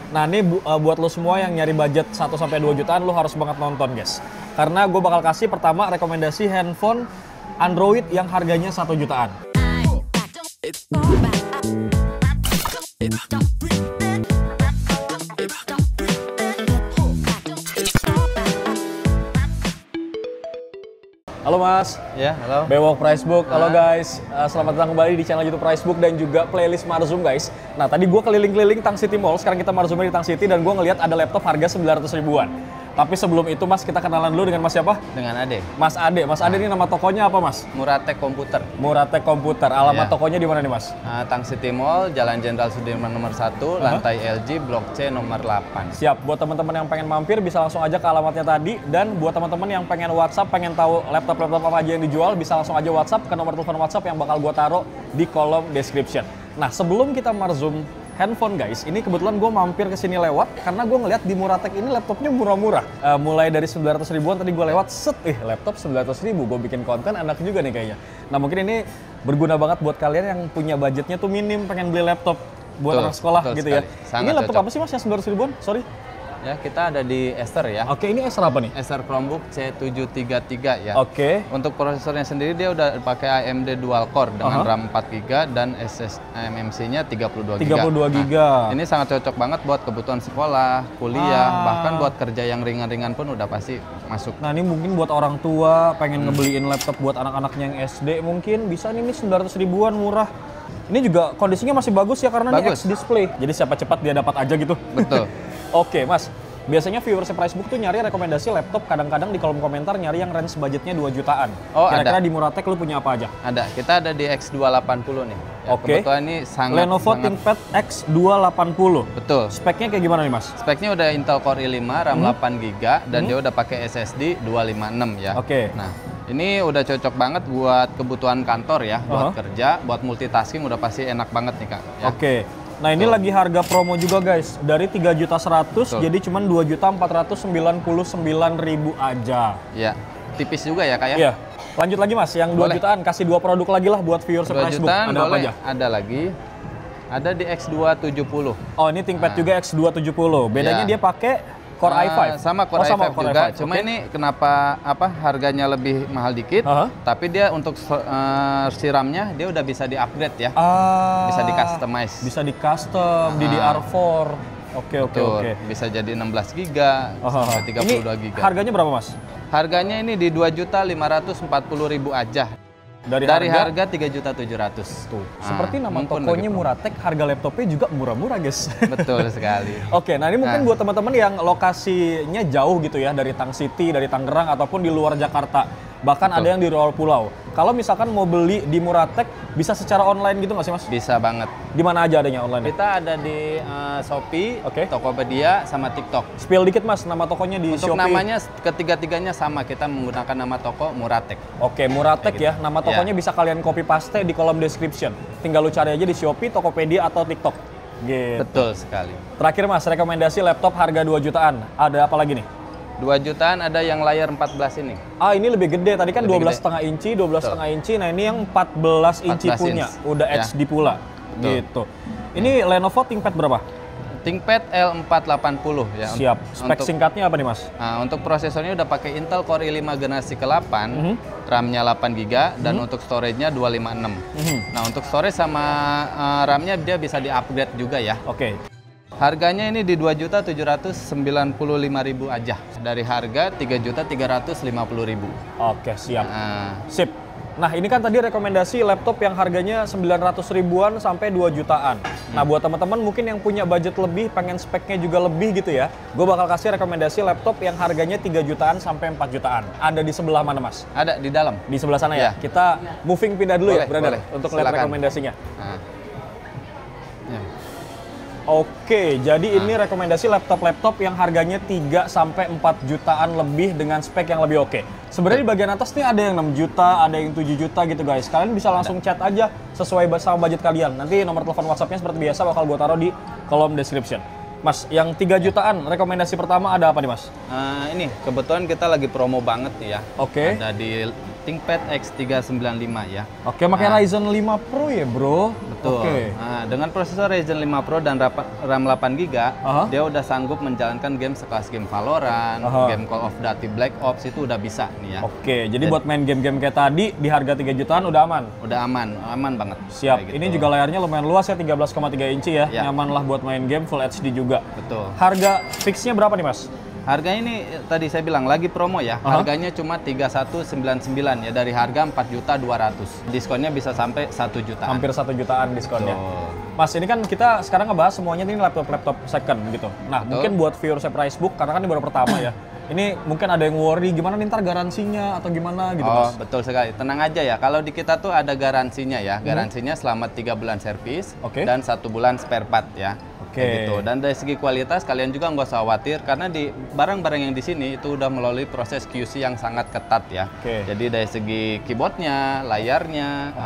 Nah ini buat lo semua yang nyari budget 1-2 jutaan, lo harus banget nonton guys. Karena gue bakal kasih pertama rekomendasi handphone Android yang harganya 1 jutaan. Halo Mas. Ya, halo. Bewok Pricebook. Halo guys. Selamat datang kembali di channel YouTube Pricebook dan juga playlist Marzum guys. Nah, tadi gue keliling-keliling Tang City Mall. Sekarang kita Marzumnya di Tang City dan gue ngelihat ada laptop harga 900 ribuan. Tapi sebelum itu Mas, kita kenalan dulu dengan Mas siapa? Dengan Ade. Mas Ade. Mas Ade ini nama tokonya apa Mas? Muratek Komputer. Muratek Komputer. Alamat tokonya di mana nih Mas? Tang City Mall, Jalan Jenderal Sudirman nomor 1, lantai LG, Blok C nomor 8. Siap. Buat teman-teman yang pengen mampir bisa langsung aja ke alamatnya tadi. Dan buat teman-teman yang pengen WhatsApp, pengen tahu laptop-laptop apa aja yang dijual, bisa langsung aja WhatsApp ke nomor telepon WhatsApp yang bakal gua taruh di kolom description. Nah, sebelum kita Marzum handphone guys, ini kebetulan gue mampir ke sini lewat karena gue ngeliat di Muratek ini laptopnya murah-murah. Mulai dari 900 ribuan tadi gue lewat, laptop 900 ribu, gue bikin konten enak juga nih kayaknya. Nah mungkin ini berguna banget buat kalian yang punya budgetnya tuh minim, pengen beli laptop buat anak sekolah gitu ya. Ini laptop apa sih Mas yang 900 ribuan? Sorry. Ya, kita ada di Acer ya. Oke, ini Acer apa nih? Acer Chromebook C733 ya. Oke. Untuk prosesornya sendiri dia udah pakai AMD dual core dengan RAM 4 GB dan MMC-nya 32 GB. 32 GB. Nah, ini sangat cocok banget buat kebutuhan sekolah, kuliah, bahkan buat kerja yang ringan-ringan pun udah pasti masuk. Nah, ini mungkin buat orang tua pengen ngebeliin laptop buat anak-anaknya yang SD mungkin bisa nih 900 ribuan murah. Ini juga kondisinya masih bagus ya karena ini X-Display. Jadi siapa cepat dia dapat aja gitu. Betul. Oke Mas, biasanya viewers Pricebook tuh nyari rekomendasi laptop kadang-kadang di kolom komentar nyari yang range budgetnya 2 jutaan. Oh, kira-kira di Muratek lu punya apa aja? Ada, kita ada di X280 nih. Ya, Oke. Kebetulan ini Lenovo ThinkPad X280. Betul. Speknya kayak gimana nih Mas? Speknya udah Intel Core i5, RAM 8 GB dan dia udah pakai SSD 256 ya. Oke. Nah, ini udah cocok banget buat kebutuhan kantor ya, buat kerja, buat multitasking udah pasti enak banget nih Kak. Ya. Oke. Nah ini lagi harga promo juga guys, dari 3.100.000 jadi cuma 2.499.000 aja. Iya, tipis juga ya Kak ya? Iya. Lanjut lagi Mas, yang 2 jutaan kasih 2 produk lagi lah buat viewers Pricebook. Ada boleh. apa aja? Ada lagi. Ada di X270. Oh ini ThinkPad juga X270. Bedanya dia pakai Core i5? Sama Core i5 Core juga, i5. cuma ini kenapa harganya lebih mahal dikit, tapi dia untuk si RAM-nya dia udah bisa di-upgrade ya, bisa di-customize. Bisa di-custom, DDR4. Oke. Bisa jadi 16 GB sampai 32 GB. Harganya berapa Mas? Harganya ini di 2.540.000 aja. Dari harga 3.700.000. Tuh, seperti nama tokonya Muratek, harga laptopnya juga murah-murah guys. Betul sekali. Oke, nah ini mungkin buat teman-teman yang lokasinya jauh gitu ya, dari Tang City, dari Tangerang, ataupun di luar Jakarta. Bahkan ada yang di luar pulau. Kalau misalkan mau beli di Muratek, bisa secara online gitu nggak sih Mas? Bisa banget. Di mana aja adanya online? Kita ada di Shopee, Tokopedia, sama TikTok. Spill dikit Mas, nama tokonya di Shopee. Untuk namanya ketiga-tiganya sama, kita menggunakan nama toko Muratek. Oke, Muratek ya. Nama tokonya bisa kalian copy paste di kolom description. Tinggal lu cari aja di Shopee, Tokopedia, atau TikTok. Gitu. Betul sekali. Terakhir Mas, rekomendasi laptop harga 2 jutaan. Ada apa lagi nih? 2 jutaan ada yang layar 14 ini. Ini lebih gede. Tadi kan 12,5 inci, 12,5 inci. Nah ini yang 14 inci punya. Udah HD pula. Gitu. Ini Lenovo ThinkPad berapa? ThinkPad L480 ya. Siap. Spek singkatnya apa nih Mas? Nah, untuk prosesornya udah pakai Intel Core i5 generasi ke-8, RAM-nya 8 GB dan untuk storage-nya 256. Nah, untuk storage sama RAM-nya dia bisa di-upgrade juga ya. Oke. Harganya ini di 2.795.000 aja. Dari harga 3.350.000. Oke, siap. Sip. Nah, ini kan tadi rekomendasi laptop yang harganya 900 ribuan sampai 2 jutaan. Nah, buat teman-teman mungkin yang punya budget lebih, pengen speknya juga lebih gitu ya, gue bakal kasih rekomendasi laptop yang harganya 3 jutaan sampai 4 jutaan. Ada di sebelah mana, Mas? Ada di dalam. Di sebelah sana ya? Kita moving pindah dulu ya, brother, untuk lihat rekomendasinya. Oke, jadi ini rekomendasi laptop-laptop yang harganya 3 sampai 4 jutaan lebih dengan spek yang lebih oke. Sebenarnya di bagian atas nih ada yang 6 juta, ada yang 7 juta gitu guys. Kalian bisa langsung chat aja sesuai sama budget kalian. Nanti nomor telepon WhatsApp-nya seperti biasa bakal gue taruh di kolom description. Mas, yang 3 jutaan, rekomendasi pertama ada apa nih Mas? Ini kebetulan kita lagi promo banget nih ya. Oke. Ada di ThinkPad X395 ya. Oke, pakai Ryzen 5 Pro ya bro? Betul. Oke. Nah, dengan prosesor Ryzen 5 Pro dan RAM 8GB, dia udah sanggup menjalankan game sekelas game Valorant, game Call of Duty Black Ops itu udah bisa nih ya. Oke, jadi buat main game-game kayak tadi di harga 3 jutaan udah aman? Udah aman banget. Siap, Kayak ini gitu. juga layarnya lumayan luas ya, 13,3 inci ya. Nyaman lah buat main game, Full HD juga. Betul. Harga fixnya berapa nih Mas? Harga ini tadi saya bilang lagi promo ya. Harganya cuma 3199 ya, dari harga 4.200.000. Diskonnya bisa sampai 1 jutaan. Hampir 1 jutaan diskonnya. Betul. Mas, ini kan kita sekarang ngebahas semuanya ini laptop second gitu. Nah, mungkin buat viewer saya Pricebook, karena kan ini baru pertama ya. Ini mungkin ada yang worry gimana nih ntar garansinya atau gimana gitu Mas. Betul sekali. Tenang aja ya. Kalau di kita tuh ada garansinya ya. Garansinya selama 3 bulan servis dan 1 bulan spare part ya. Gitu. Dan dari segi kualitas kalian juga nggak usah khawatir karena di barang-barang yang di sini itu udah melalui proses QC yang sangat ketat ya. Jadi dari segi keyboardnya, layarnya,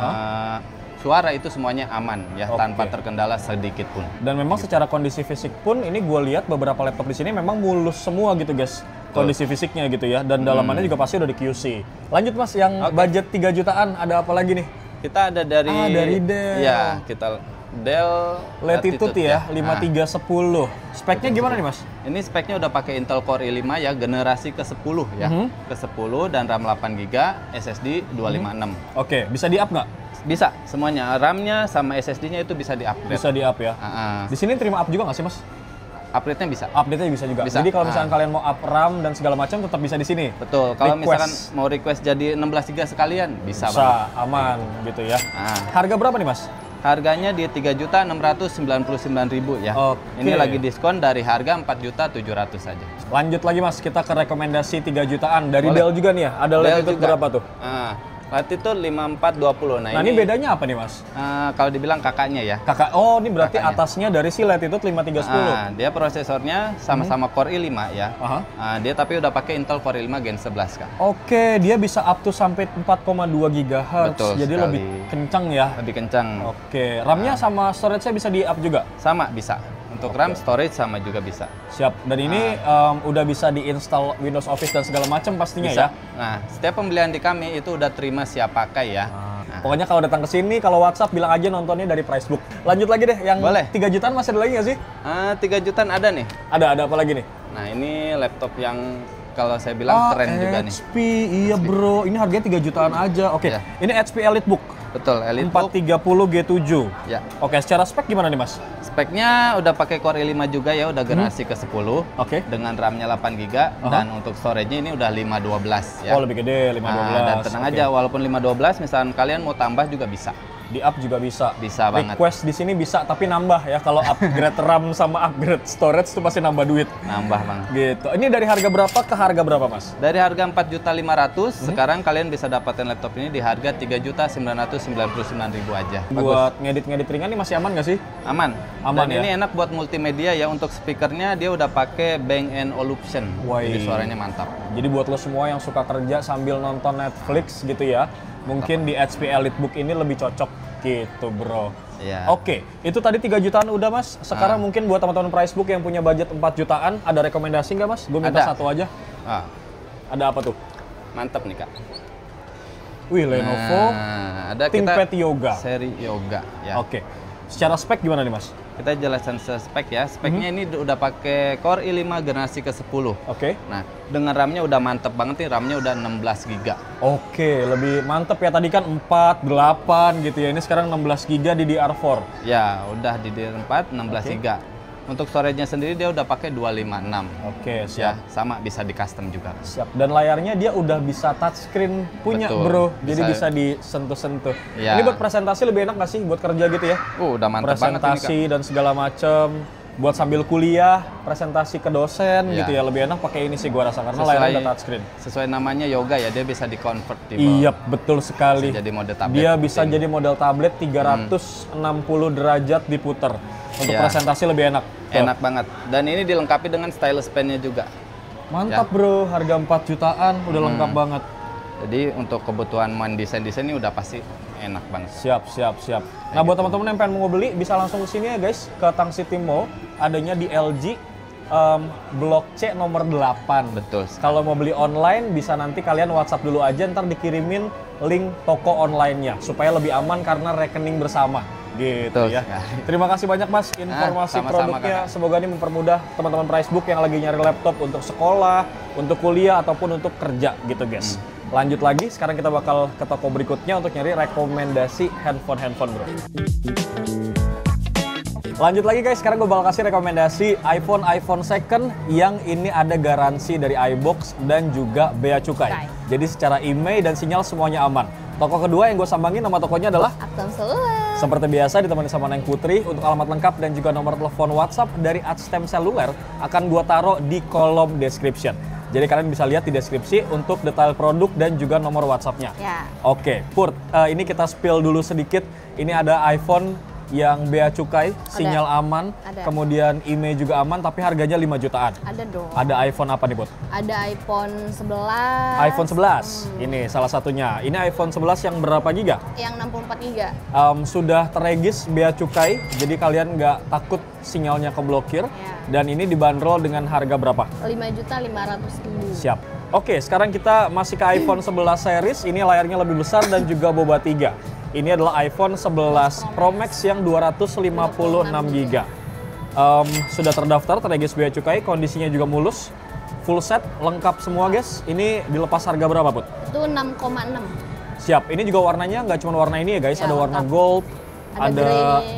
suara itu semuanya aman ya, tanpa terkendala sedikit pun. Dan memang secara kondisi fisik pun ini gue lihat beberapa laptop di sini memang mulus semua gitu guys. Kondisi fisiknya gitu ya, dan dalamannya juga pasti udah di QC. Lanjut Mas, yang budget 3 jutaan ada apa lagi nih? Kita ada dari Dell. Ya, Dell Latitude ya, 5310. Speknya gimana nih Mas? Ini speknya udah pakai Intel Core i5 ya, generasi ke-10 ya. Ke-10 dan RAM 8GB, SSD 256. Oke, bisa di-up nggak? Bisa, semuanya. RAM-nya sama SSD-nya itu bisa di-upgrade. Bisa di-up ya? Di sini terima up juga nggak sih Mas? Upgrade-nya bisa. Update-nya bisa juga. Jadi kalau misalkan kalian mau up RAM dan segala macam tetap bisa di sini. Betul. Kalau misalkan mau request jadi 16 GB sekalian, bisa banget. Aman gitu ya. Harga berapa nih Mas? Harganya di 3.699.000 ya. Ini lagi diskon dari harga 4.700.000 saja. Lanjut lagi Mas, kita ke rekomendasi 3 jutaan dari Dell juga nih ya. Ada Latitude berapa tuh? Latitude 5420. Nah, ini bedanya apa nih Mas? Kalau dibilang kakaknya ya. Kakak. Oh, ini berarti atasnya dari si Latitude 5310. Dia prosesornya sama-sama Core i5 ya. Dia tapi udah pakai Intel Core i5 Gen 11 Kak. Oke, dia bisa up to sampai 4,2 GHz. Betul jadi sekali. lebih kencang ya. Lebih kencang. Oke, RAM-nya sama storage-nya bisa di up juga? Sama, bisa. Untuk RAM, storage sama juga bisa. Siap. Dan ini udah bisa diinstal Windows Office dan segala macam pastinya bisa. ya. Nah, setiap pembelian di kami itu udah terima siap pakai ya. Pokoknya kalau datang ke sini, kalau WhatsApp bilang aja nontonnya dari Pricebook. Lanjut lagi deh, yang boleh. 3 jutaan masih ada lagi nggak sih? 3 jutaan ada nih. Ada apa lagi nih? Nah, ini laptop yang kalau saya bilang keren juga nih. HP, iya bro. Ini harganya 3 jutaan aja. Oke, ini HP EliteBook. Betul, EliteBook 430 G7. Ya. Oke, secara spek gimana nih Mas? Speknya udah pakai Core i5 juga ya, udah generasi ke-10. Dengan RAM-nya 8GB dan untuk storage-nya ini udah 512 ya. Oh, lebih gede, 512. Dan tenang aja, walaupun 512 misalkan kalian mau tambah juga bisa. Di up juga bisa. Bisa banget. Request di sini bisa tapi nambah ya. Kalau upgrade RAM sama upgrade storage itu pasti nambah duit. Nambah banget. Gitu. Ini dari harga berapa ke harga berapa Mas? Dari harga 4.500.000, sekarang kalian bisa dapatin laptop ini di harga 3.999.000 aja. Buat ngedit-ngedit ringan ini masih aman nggak sih? Aman. Aman dan ya? ini enak buat multimedia ya. Untuk speakernya dia udah pakai Bang & Olufsen. Jadi suaranya mantap. Jadi buat lo semua yang suka kerja sambil nonton Netflix gitu ya, mungkin di HP EliteBook ini lebih cocok gitu bro. Ya. Oke, itu tadi 3 jutaan udah Mas. Sekarang mungkin buat teman-teman Pricebook yang punya budget 4 jutaan, ada rekomendasi nggak Mas? Gue minta satu aja. Ada apa tuh? Mantap nih Kak. Wih, Lenovo ada ThinkPad Yoga. Seri Yoga ya. Oke. Secara spek gimana nih Mas? Kita jelasin spek ya. Speknya ini udah pakai Core i5 generasi ke-10. Nah, dengan RAM-nya udah mantep banget nih. RAM-nya udah 16 GB. Oke, lebih mantep ya. Tadi kan 4, 8 gitu ya. Ini sekarang 16 GB DDR4. Ya, udah DDR4 16 GB. Untuk storage-nya sendiri dia udah pakai 256. Oke, siap. Ya, sama bisa di custom juga. Siap. Dan layarnya dia udah bisa touchscreen punya. Betul. Bro. Jadi bisa disentuh-sentuh. Ya. Ini buat presentasi lebih enak nggak sih buat kerja gitu ya? Udah mantep banget ini, Kak. Presentasi dan segala macem. Buat sambil kuliah, presentasi ke dosen gitu ya. Lebih enak pakai ini sih gua rasa karena layarnya udah touchscreen. Sesuai namanya Yoga ya, dia bisa di-convertible. Iya, betul sekali. Bisa jadi model tablet. Dia bisa jadi model tablet 360 derajat diputer. Untuk presentasi lebih enak. Enak banget. Dan ini dilengkapi dengan stylus pen-nya juga. Mantap bro, harga 4 jutaan udah lengkap banget. Jadi untuk kebutuhan main desain-desain ini udah pasti enak banget. Siap. Nah, buat teman-teman yang pengen mau beli bisa langsung ke sini ya guys, ke Tang City Mall. Adanya di LG Blok C nomor 8. Betul. Kalau mau beli online bisa nanti kalian WhatsApp dulu aja, ntar dikirimin link toko online-nya supaya lebih aman karena rekening bersama. Gitu Betul ya. sekali. Terima kasih banyak Mas informasi sama-sama, produknya. Kakak. Semoga ini mempermudah teman-teman Pricebook yang lagi nyari laptop untuk sekolah, untuk kuliah ataupun untuk kerja gitu guys. Lanjut lagi, sekarang kita bakal ke toko berikutnya untuk nyari rekomendasi handphone bro. Lanjut lagi guys, sekarang gue bakal kasih rekomendasi iPhone second yang ini ada garansi dari iBox dan juga Bea Cukai. Jadi secara email dan sinyal semuanya aman. Toko kedua yang gue sambangin nama tokonya adalah Atstem Seluler. seperti biasa ditemani sama Neng Putri. Untuk alamat lengkap dan juga nomor telepon WhatsApp dari Atstem Seluler akan gue taruh di kolom description. Jadi kalian bisa lihat di deskripsi untuk detail produk dan juga nomor WhatsApp-nya. Ya. Oke, Purt, ini kita spill dulu sedikit. Ini ada iPhone yang Bea Cukai, sinyal aman, Ada. kemudian email juga aman, tapi harganya 5 jutaan. Ada dong. Ada iPhone apa nih, Put? Ada iPhone 11. iPhone 11, ini salah satunya. Ini iPhone 11 yang berapa giga? Yang 64 GB. Sudah terregis Bea Cukai, jadi kalian nggak takut sinyalnya keblokir. Ya. Dan ini dibanderol dengan harga berapa? 5.500.000. Siap. Oke, sekarang kita masih ke iPhone 11 series. Ini layarnya lebih besar dan juga boba 3. Ini adalah iPhone 11 Pro Max yang 256 GB. Sudah terdaftar, terregis Bea Cukai, kondisinya juga mulus. Full set, lengkap semua guys. Ini dilepas harga berapa, Put? Itu 6,6. Siap, ini juga warnanya nggak cuma warna ini ya guys, Ya, ada warna lengkap. gold, Ada ada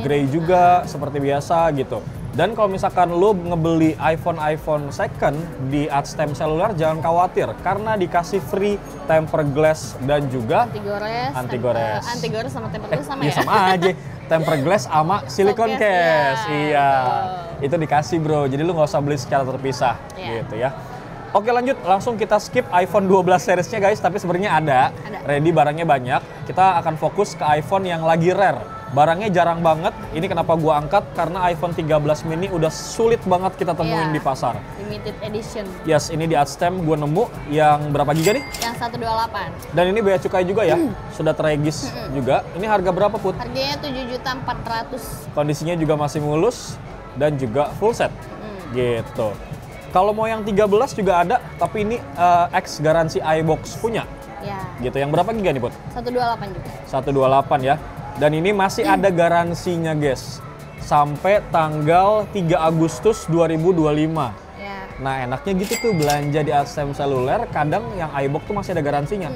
grey juga seperti biasa gitu. Dan kalau misalkan lo ngebeli iPhone second di Atstem Seluler, jangan khawatir karena dikasih free tempered glass dan juga Anti gores. Anti gores sama tempered glass sama iya, ya? sama aja. Tempered glass sama silicone Soft case, case. ya. Iya. Itu dikasih bro. Jadi lu nggak usah beli secara terpisah Iya. gitu ya. Oke lanjut, langsung kita skip iPhone 12 seriesnya guys, tapi sebenarnya ada. Ready barangnya banyak. Kita akan fokus ke iPhone yang lagi rare. Barangnya jarang banget. Ini kenapa gua angkat? Karena iPhone 13 mini udah sulit banget kita temuin Iya. di pasar. Limited edition. Yes, ini di Atstem gua nemu yang berapa giga nih? Yang 128. Dan ini Bea Cukai juga ya. Sudah terregis juga. Ini harga berapa, Put? Harganya 7.400.000. Kondisinya juga masih mulus dan juga full set. Gitu. Kalau mau yang 13 juga ada, tapi ini X garansi iBox punya. Ya. Gitu. Yang berapa giga nih, Put? 128 juga. 128 ya. Dan ini masih ada garansinya, guys. Sampai tanggal 3 Agustus 2025. Ya. Nah, enaknya gitu tuh belanja di Atstem Seluler, kadang yang iBox tuh masih ada garansinya.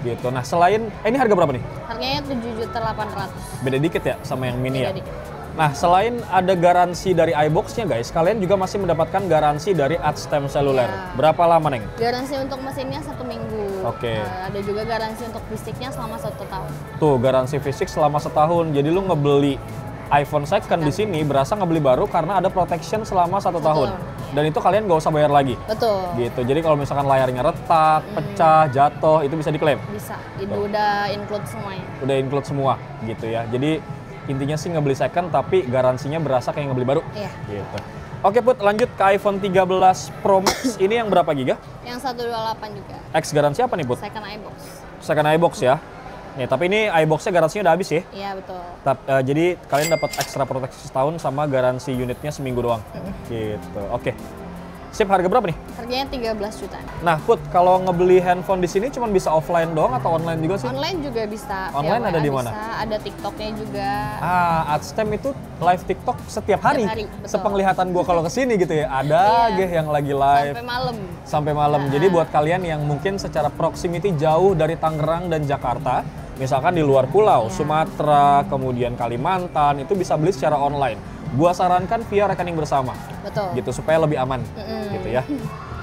Gitu. Nah, selain ini harga berapa nih? Harganya 7.800.000. Beda dikit ya sama yang mini ya. Beda dikit. Nah, selain ada garansi dari iBox-nya guys, kalian juga masih mendapatkan garansi dari Atstem Seluler. Ya. Berapa lama, Neng? Garansi untuk mesinnya 1 minggu. Oke. Ada juga garansi untuk fisiknya selama 1 tahun. Tuh, garansi fisik selama setahun. Jadi lu ngebeli iPhone second di sini berasa ngebeli baru karena ada protection selama 1 tahun. Dan itu kalian nggak usah bayar lagi. Betul. Gitu. Jadi kalau misalkan layarnya retak, pecah, jatuh, itu bisa diklaim. Bisa. Itu udah include semuanya. Udah include semua gitu ya. Jadi intinya sih ngebeli second tapi garansinya berasa kayak ngebeli baru. Iya. Gitu. Oke Put, lanjut ke iPhone 13 Pro Max. Ini yang berapa giga? Yang 128 juga. X garansi apa nih Put? Second iBox. Second iBox ya. Nih, tapi ini iBox-nya garansinya udah habis ya. Iya, betul. Jadi kalian dapat ekstra proteksi setahun sama garansi unitnya seminggu doang. Gitu. Oke. Sip, harga berapa nih? Harganya 13 juta. Nah, Put, kalau ngebeli handphone di sini cuma bisa offline doang atau online juga sih? Online juga bisa. Online via ada di WA mana? Bisa, ada TikToknya juga. Atstem itu live TikTok setiap hari. Setiap hari, betul. Sepenglihatan gua kalau kesini gitu ya, ada aja yang lagi live Sampai malam. sampai malam. Jadi buat kalian yang mungkin secara proximity jauh dari Tangerang dan Jakarta, misalkan di luar pulau, Sumatera, kemudian Kalimantan, itu bisa beli secara online. Gua sarankan via rekening bersama. Betul. Gitu supaya lebih aman. Gitu ya.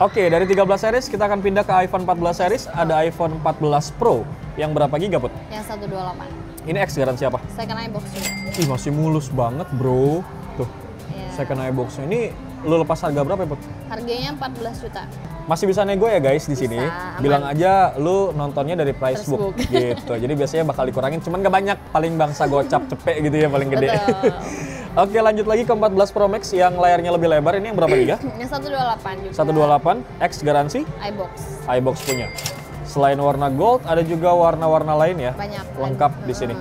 Oke, dari 13 series kita akan pindah ke iPhone 14 series. Ada iPhone 14 Pro yang berapa giga, Put? Yang 128. Ini X garansi apa? Second iBox juga. Ih, masih mulus banget, Bro. Tuh. Iya. Second iBox ini lu lepas harga berapa ya, Put? Harganya 14 juta. Masih bisa nego ya guys di sini. Bisa, aman. Bilang aja lu nontonnya dari Pricebook gitu. Jadi biasanya bakal dikurangin, cuman gak banyak. Paling bangsa gocap cepek gitu ya paling gede. Betul. Oke, lanjut lagi ke 14 Pro Max yang layarnya lebih lebar. Ini yang berapa giga? Yang 128 juga. 128 X garansi iBox. iBox punya. Selain warna gold, ada juga warna-warna lain ya. Banyak. Lengkap di sini.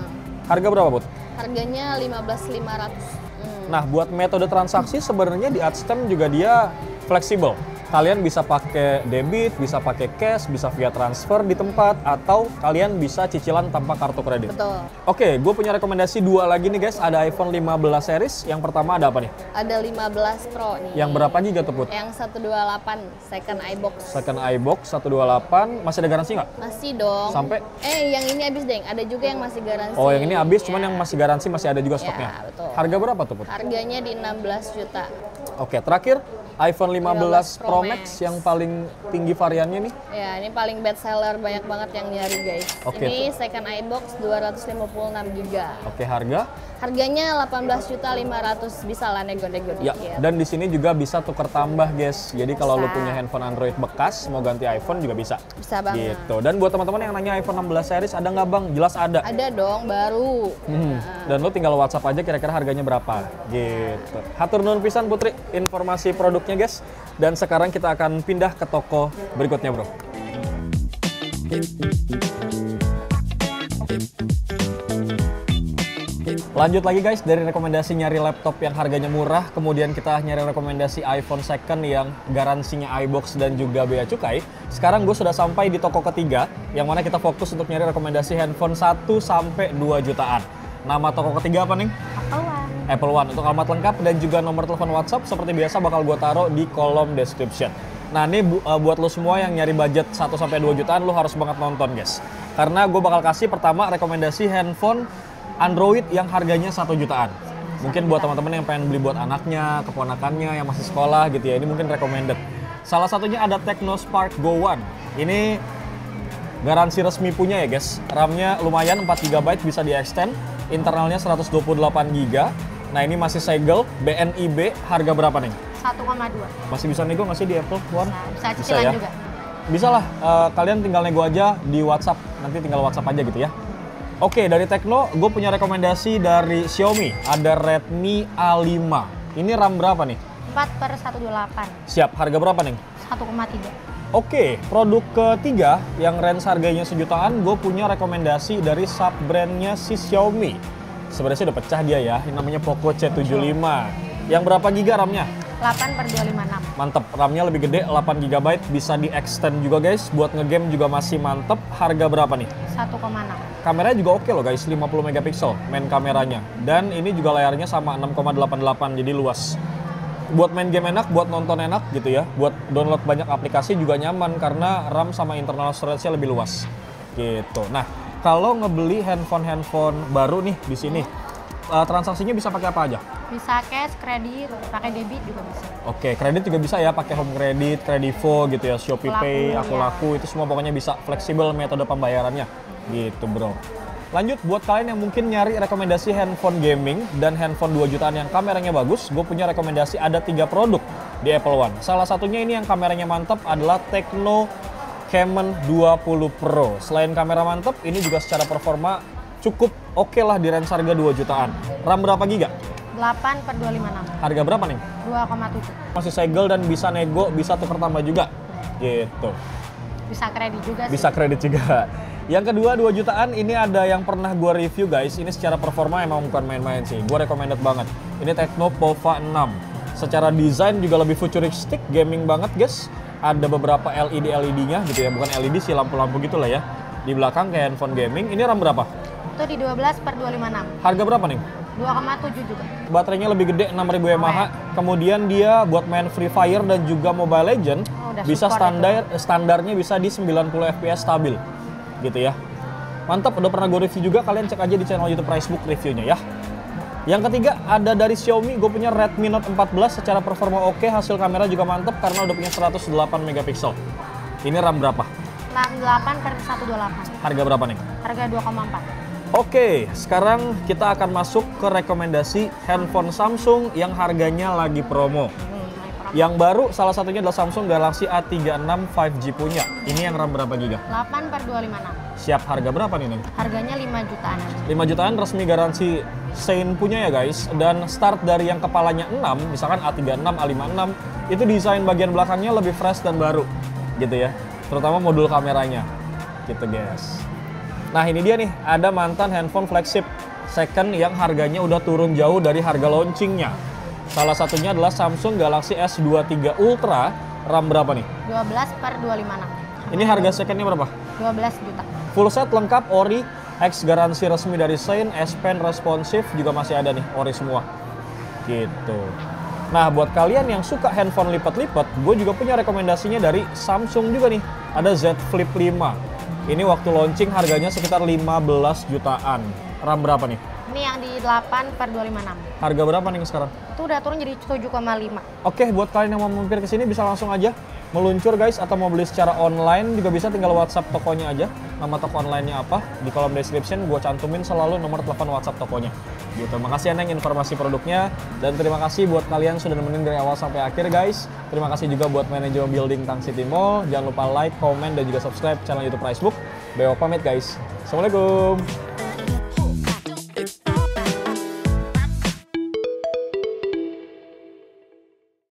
Harga berapa, Put? Harganya 15.500. Nah, buat metode transaksi sebenarnya di Atstem juga dia fleksibel. Kalian bisa pakai debit, bisa pakai cash, bisa via transfer di tempat, atau kalian bisa cicilan tanpa kartu kredit. Betul. Oke, gue punya rekomendasi 2 lagi nih guys. Ada iPhone 15 series. Yang pertama ada apa nih? Ada 15 Pro nih. Yang berapa giga tuh, Put? Yang 128 second iBox. Second iBox 128. Masih ada garansi nggak? Masih dong. Sampai? Yang ini habis, Deng. Ada juga yang masih garansi. Oh, yang ini habis, Ya. cuman yang masih garansi masih ada juga stoknya. Ya, betul. Harga berapa tuh, Put? Harganya di 16 juta. Oke, terakhir iPhone 15 Pro Pro Max Max yang paling tinggi variannya nih. Ya, ini paling best seller, banyak banget yang nyari, guys. Oke, Ini second iBox 256 GB. Oke, harga? Harganya 18.500.000, bisa lah nego-nego Ya, dikit. dan di sini juga bisa tukar tambah, guys. Jadi kalau lu Bisa. punya handphone Android bekas mau ganti iPhone juga bisa. Bisa banget. Gitu. Dan buat teman-teman yang nanya iPhone 16 series ada nggak, Bang? Jelas ada. Ada dong, baru. Dan lu tinggal WhatsApp aja kira-kira harganya berapa. Gitu. Hatur nuhun pisan Putri informasi produknya, guys. Dan sekarang kita akan pindah ke toko berikutnya, Bro. Lanjut lagi guys, dari rekomendasi nyari laptop yang harganya murah, kemudian kita nyari rekomendasi iPhone second yang garansinya iBox dan juga bea cukai. Sekarang gue sudah sampai di toko ketiga, yang mana kita fokus untuk nyari rekomendasi handphone 1 sampai 2 jutaan. Nama toko ketiga apa nih? Apple One. Untuk alamat lengkap dan juga nomor telepon WhatsApp seperti biasa bakal gue taruh di kolom description. Nah ini buat lo semua yang nyari budget 1 sampai 2 jutaan, lo harus banget nonton guys. Karena gue bakal kasih pertama rekomendasi handphone Android yang harganya 1 jutaan. Mungkin buat teman-teman yang pengen beli buat anaknya, keponakannya yang masih sekolah gitu ya, ini mungkin recommended. Salah satunya ada Tecno Spark Go One. Ini garansi resmi punya ya guys. RAM-nya lumayan 4 GB bisa di-extend, internalnya 128 GB. Nah ini masih segel, BNIB, harga berapa nih? 1,2. Masih bisa nego nggak sih di Apple One? Bisa cicilan ya? juga. Bisa lah, kalian tinggal nego aja di WhatsApp, nanti tinggal WhatsApp aja gitu ya. Oke, dari Tecno, gue punya rekomendasi dari Xiaomi. Ada Redmi A5. Ini RAM berapa nih? 4/128. Siap, harga berapa nih? 1,3. Oke, produk ketiga yang range harganya sejutaan, gue punya rekomendasi dari sub-brandnya si Xiaomi. Sebenarnya sih udah pecah dia ya, ini namanya Poco C75. Yang berapa giga RAM-nya? 8/256. Mantep, RAM-nya lebih gede, 8 GB, bisa di-extend juga guys. Buat ngegame juga masih mantep. Harga berapa nih? 1,6. Kameranya juga oke loh guys, 50 megapiksel main kameranya. Dan ini juga layarnya sama 6,88, jadi luas. Buat main game enak, buat nonton enak gitu ya. Buat download banyak aplikasi juga nyaman karena RAM sama internal storage-nya lebih luas. Gitu. Nah, kalau ngebeli handphone baru nih di sini, transaksinya bisa pakai apa aja? Bisa cash, kredit, pakai debit juga bisa. Oke, kredit juga bisa ya, pakai home credit, kredivo gitu ya, Shopee Pay, Aku Laku, itu semua pokoknya bisa, fleksibel metode pembayarannya. Gitu bro. Lanjut, buat kalian yang mungkin nyari rekomendasi handphone gaming dan handphone 2 jutaan yang kameranya bagus, gue punya rekomendasi ada 3 produk di Apple One. Salah satunya ini yang kameranya mantap adalah Tecno Camon 20 Pro. Selain kamera mantap, ini juga secara performa cukup oke lah di range harga 2 jutaan. RAM berapa giga? 8/256. Harga berapa nih? 2,7. Masih segel dan bisa nego, bisa tukar tambah juga. Gitu. Bisa kredit juga sih. Bisa kredit juga. Yang kedua 2 jutaan ini ada yang pernah gue review guys. Ini secara performa emang bukan main-main sih. Gue recommended banget. Ini Tecno Pova 6. Secara desain juga lebih futuristik, gaming banget guys. Ada beberapa LED-nya gitu ya. Bukan LED sih, lampu-lampu gitu lah ya. Di belakang kayak handphone gaming. Ini RAM berapa? Itu di 12/256. Harga berapa nih? 2,7 juga. Baterainya lebih gede 6000 mAh. Kemudian dia buat main Free Fire dan juga Mobile Legend udah bisa support standarnya bisa di 90 fps stabil. Gitu ya. Mantap, udah pernah gue review juga, kalian cek aja di channel YouTube Pricebook reviewnya ya. Yang ketiga ada dari Xiaomi, gue punya Redmi Note 14, secara performa oke, hasil kamera juga mantap karena udah punya 108 megapiksel. Ini RAM berapa? RAM 8/128. Harga berapa nih? Harga 2,4. Oke, sekarang kita akan masuk ke rekomendasi handphone Samsung yang harganya lagi promo. Yang baru salah satunya adalah Samsung Galaxy A36 5G punya. Ini yang RAM berapa giga? 8/256. Siap, harga berapa nih? Harganya 5 jutaan aja. 5 jutaan resmi garansi Sein punya ya guys. Dan start dari yang kepalanya 6, misalkan A36, A56, itu desain bagian belakangnya lebih fresh dan baru. Gitu ya. Terutama modul kameranya. Gitu guys. Nah ini dia nih, ada mantan handphone flagship second yang harganya udah turun jauh dari harga launchingnya. Salah satunya adalah Samsung Galaxy S23 Ultra RAM berapa nih? 12/256. Ini harga secondnya berapa? 12 juta. Full set lengkap, ori, X garansi resmi dari Saint, S Pen responsif juga masih ada nih, ori semua. Gitu. Nah, buat kalian yang suka handphone lipat-lipat, gue juga punya rekomendasinya dari Samsung juga nih. Ada Z Flip 5. Ini waktu launching harganya sekitar 15 jutaan. RAM berapa nih? Ini yang di 8/256. Harga berapa nih sekarang? Itu udah turun jadi 7,5. Oke, buat kalian yang mau mampir ke sini bisa langsung aja meluncur guys, atau mau beli secara online juga bisa, tinggal WhatsApp tokonya aja. Nama toko online-nya apa? Di kolom description gue cantumin selalu nomor telepon WhatsApp tokonya. Gitu. Makasih Neng informasi produknya, dan terima kasih buat kalian sudah nemenin dari awal sampai akhir guys. Terima kasih juga buat manajemen building Tang City Mall. Jangan lupa like, comment dan juga subscribe channel YouTube Pricebook. Beo pamit guys. Assalamualaikum.